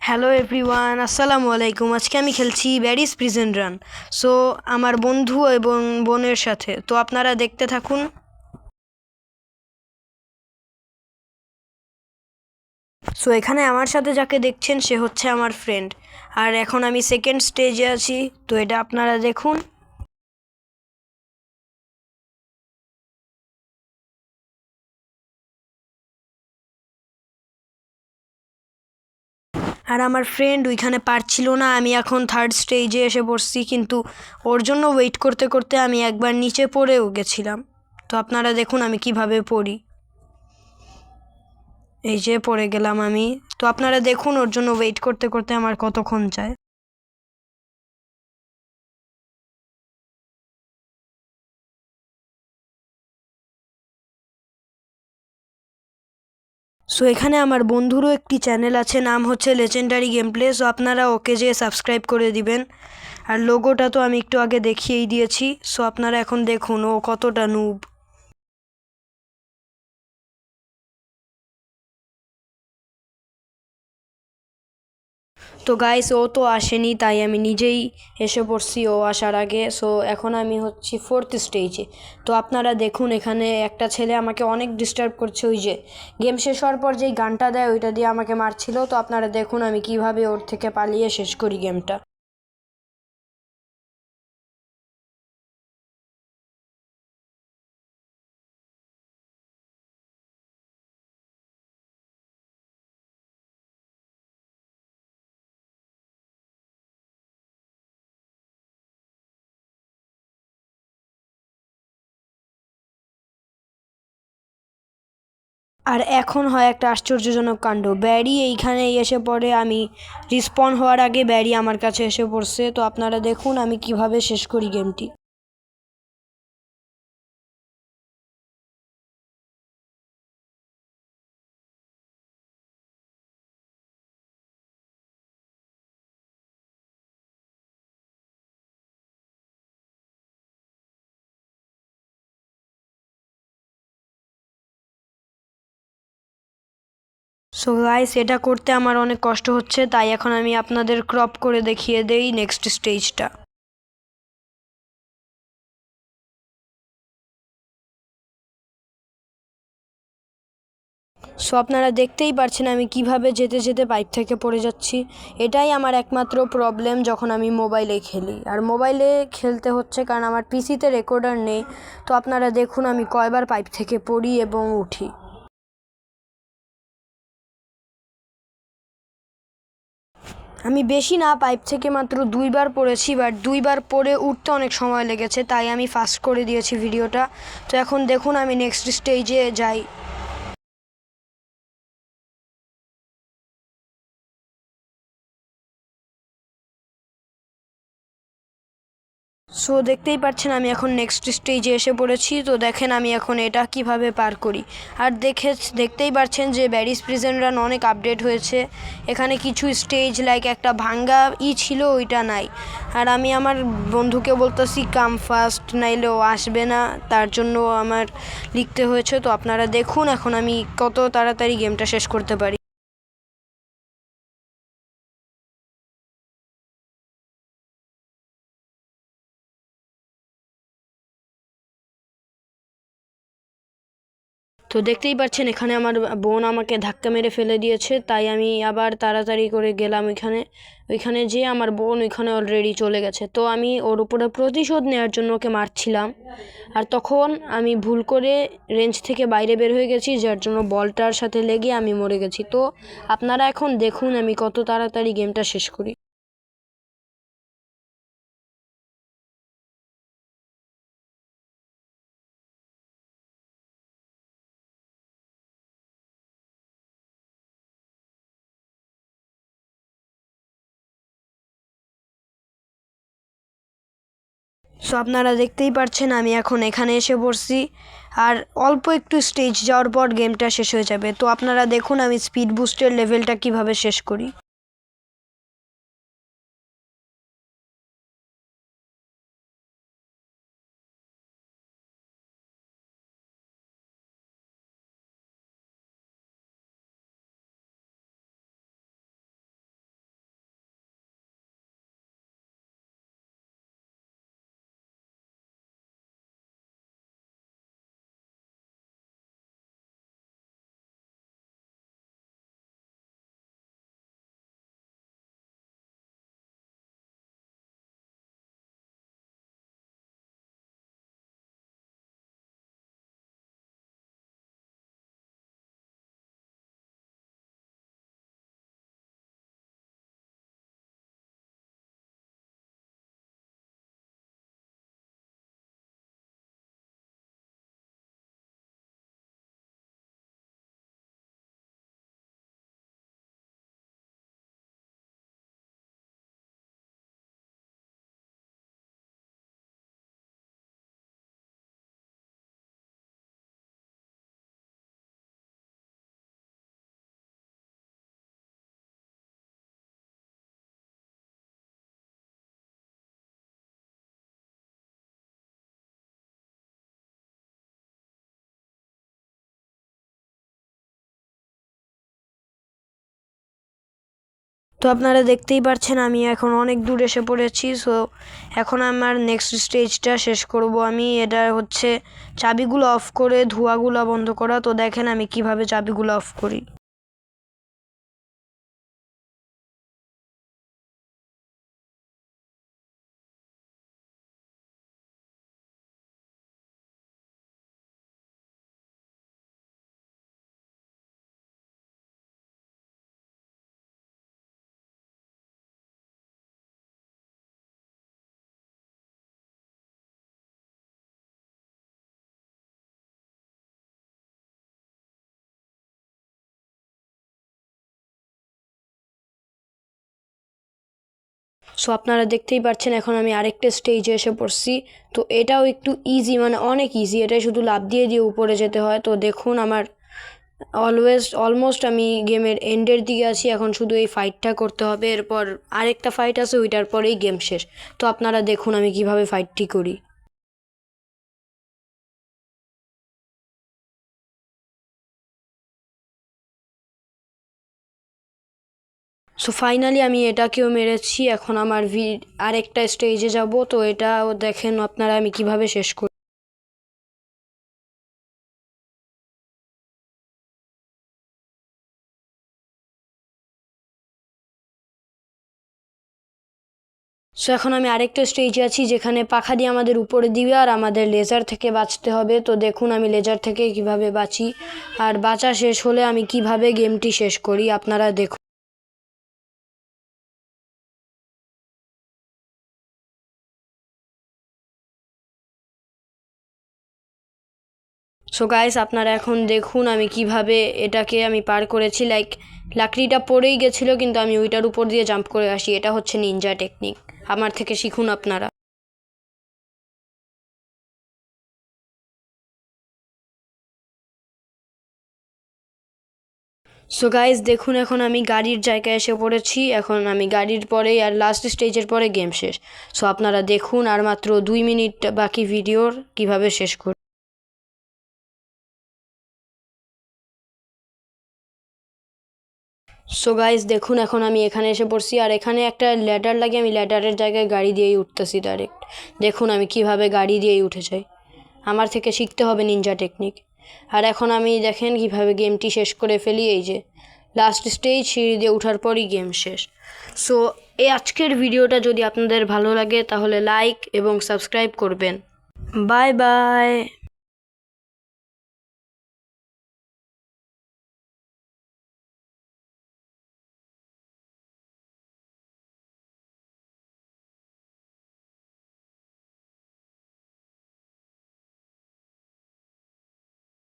Hello everyone, আসসালামু আলাইকুম। আজকে আমি খেলছি ব্যারিস প্রিজন রান। সো আমার বন্ধু এবং বোনের সাথে, তো আপনারা দেখতে থাকুন। সো এখানে আমার সাথে যাকে দেখছেন সে হচ্ছে আমার ফ্রেন্ড। আর এখন আমি সেকেন্ড স্টেজে আছি, তো এটা আপনারা দেখুন। আর আমার ফ্রেন্ড ওইখানে পারছিল না, আমি এখন থার্ড স্টেজে এসে পড়ছি, কিন্তু ওর জন্য ওয়েট করতে করতে আমি একবার নিচে পড়েও গেছিলাম। তো আপনারা দেখুন আমি কিভাবে পড়ি। এই যে পড়ে গেলাম আমি। তো আপনারা দেখুন ওর জন্য ওয়েট করতে করতে আমার কতক্ষণ যায়। সো এখানে আমার বন্ধুরও একটি চ্যানেল আছে, নাম হচ্ছে লেজেন্ডারি গেম প্লে। সো আপনারা ওকে যেয়ে সাবস্ক্রাইব করে দিবেন। আর লোগোটা তো আমি একটু আগে দেখিয়েই দিয়েছি। সো আপনারা এখন দেখুন ও কতটা নুব। তো গাইস, ও তো আসেনি, তাই আমি নিজেই এসে পড়ছি ও আসার আগে। সো এখন আমি হচ্ছি ফোর্থ স্টেজে। তো আপনারা দেখুন এখানে একটা ছেলে আমাকে অনেক ডিস্টার্ব করছে, ওই যে গেম শেষ হওয়ার পর যেই গানটা দেয় ওইটা দিয়ে আমাকে মারছিল। তো আপনারা দেখুন আমি কিভাবে ওর থেকে পালিয়ে শেষ করি গেমটা। আর এখন হয় একটা আশ্চর্যজনক কাণ্ড, ব্যারি এইখানে এসে পড়ে। আমি রিসপন হওয়ার আগে ব্যারি আমার কাছে এসে পড়ছে। তো আপনারা দেখুন আমি কিভাবে শেষ করি গেমটি। সো গাইস, এটা করতে আমার অনেক কষ্ট হচ্ছে, তাই এখন আমি আপনাদের ক্রপ করে দেখিয়ে দেই নেক্সট স্টেজটা। সো আপনারা দেখতেই পারছেন আমি কিভাবে যেতে যেতে পাইপ থেকে পড়ে যাচ্ছি। এটাই আমার একমাত্র প্রবলেম যখন আমি মোবাইলে খেলি। আর মোবাইলে খেলতে হচ্ছে কারণ আমার পিসিতে রেকর্ডার নেই। তো আপনারা দেখুন আমি কয়বার পাইপ থেকে পড়ি এবং উঠি। আমি বেশি না, পাইপ থেকে মাত্র দুইবার পড়েছি, বাট দুইবার পড়ে উঠতে অনেক সময় লেগেছে, তাই আমি ফাস্ট করে দিয়েছি ভিডিওটা। তো এখন দেখুন আমি নেক্সট স্টেজে যাই। সো দেখতেই পাচ্ছেন আমি এখন নেক্সট স্টেজে এসে পড়েছি। তো দেখেন আমি এখন এটা কিভাবে পার করি। আর দেখতেই পাচ্ছেন যে ব্যারিস প্রিজন রান অনেক আপডেট হয়েছে। এখানে কিছু স্টেজ লাইক একটা ভাঙ্গা ছিল, ওইটা নাই। আর আমি আমার বন্ধুকে বলতেছি কাম ফাস্ট, নাইলে ও আসবে না, তার জন্য আমার লিখতে হয়েছে। তো আপনারা দেখুন এখন আমি কত তাড়াতাড়ি গেমটা শেষ করতে পারি। তো দেখতেই পাচ্ছেন এখানে আমার বোন আমাকে ধাক্কা মেরে ফেলে দিয়েছে, তাই আমি আবার তাড়াতাড়ি করে গেলাম ওইখানে। ওইখানে যেয়ে আমার বোন ওইখানে অলরেডি চলে গেছে। তো আমি ওর উপরে প্রতিশোধ নেওয়ার জন্য ওকে মারছিলাম। আর তখন আমি ভুল করে রেঞ্জ থেকে বাইরে বের হয়ে গেছি, যার জন্য বলটার সাথে লেগে আমি মরে গেছি। তো আপনারা এখন দেখুন আমি কত তাড়াতাড়ি গেমটা শেষ করি। সো আপনারা দেখতেই পাচ্ছেন আমি এখন এখানে এসে পড়ছি। আর অল্প একটু স্টেজ যাওয়ার পর গেমটা শেষ হয়ে যাবে। তো আপনারা দেখুন আমি স্পিড বুস্টের লেভেলটা কিভাবে শেষ করি। তো আপনারা দেখতেই পাচ্ছেন আমি এখন অনেক দূর এসে পড়েছি। সো এখন আমার নেক্সট স্টেজটা শেষ করব আমি। এটা হচ্ছে চাবিগুলো অফ করে ধোঁয়াগুলো বন্ধ করা। তো দেখেন আমি কিভাবে চাবিগুলো অফ করি। সো আপনারা দেখতেই পাচ্ছেন এখন আমি আরেকটা স্টেজে এসে পড়ছি। তো এটাও একটু ইজি, মানে অনেক ইজি। এটাই শুধু লাফ দিয়ে দিয়ে উপরে যেতে হয়। তো দেখুন আমার অলমোস্ট আমি গেমের এন্ডের দিকে আছি। এখন শুধু এই ফাইটটা করতে হবে, এরপর আরেকটা ফাইট আছে, ওইটার পরেই গেম শেষ। তো আপনারা দেখুন আমি কিভাবে ফাইটটি করি। সো ফাইনালি আমি এটাকেও মেরেছি। এখন আমার আরেকটা স্টেজে যাব। তো এটাও দেখেন আপনারা আমি কিভাবে শেষ করি। সো এখন আমি আরেকটা স্টেজে আছি যেখানে পাখা দিয়ে আমাদের উপরে দিবে আর আমাদের লেজার থেকে বাঁচতে হবে। তো দেখুন আমি লেজার থেকে কিভাবে বাঁচি, আর বাঁচা শেষ হলে আমি কিভাবে গেমটি শেষ করি আপনারা দেখুন। সো গাইস আপনারা এখন দেখুন আমি কিভাবে এটাকে আমি পার করেছি। লাইক লাকড়িটা পড়েই গেছিলো কিন্তু আমি ওইটার উপর দিয়ে জাম্প করে আসি। এটা হচ্ছে নিনজা টেকনিক, আমার থেকে শিখুন আপনারা। সো গাইস দেখুন এখন আমি গাড়ির জায়গায় এসে পড়েছি। এখন আমি গাড়ির পরেই আর লাস্ট স্টেজের পরে গেম শেষ। সো আপনারা দেখুন আর মাত্র 2 মিনিট বাকি ভিডিওর, কিভাবে শেষ করি। সো গাইস দেখুন এখন আমি এখানে এসে পড়ছি আর এখানে একটা ল্যাডার লাগে, আমি ল্যাডারের জায়গায় গাড়ি দিয়েই উঠতেছি ডাইরেক্ট। দেখুন আমি কিভাবে গাড়ি দিয়েই উঠে যাই। আমার থেকে শিখতে হবে নিনজা টেকনিক। আর এখন আমি দেখেন কিভাবে গেমটি শেষ করে ফেলি। এই যে লাস্ট স্টেজ, সিঁড়ি দিয়ে ওঠার পরই গেম শেষ। সো এই আজকের ভিডিওটা যদি আপনাদের ভালো লাগে তাহলে লাইক এবং সাবস্ক্রাইব করবেন। Bye bye.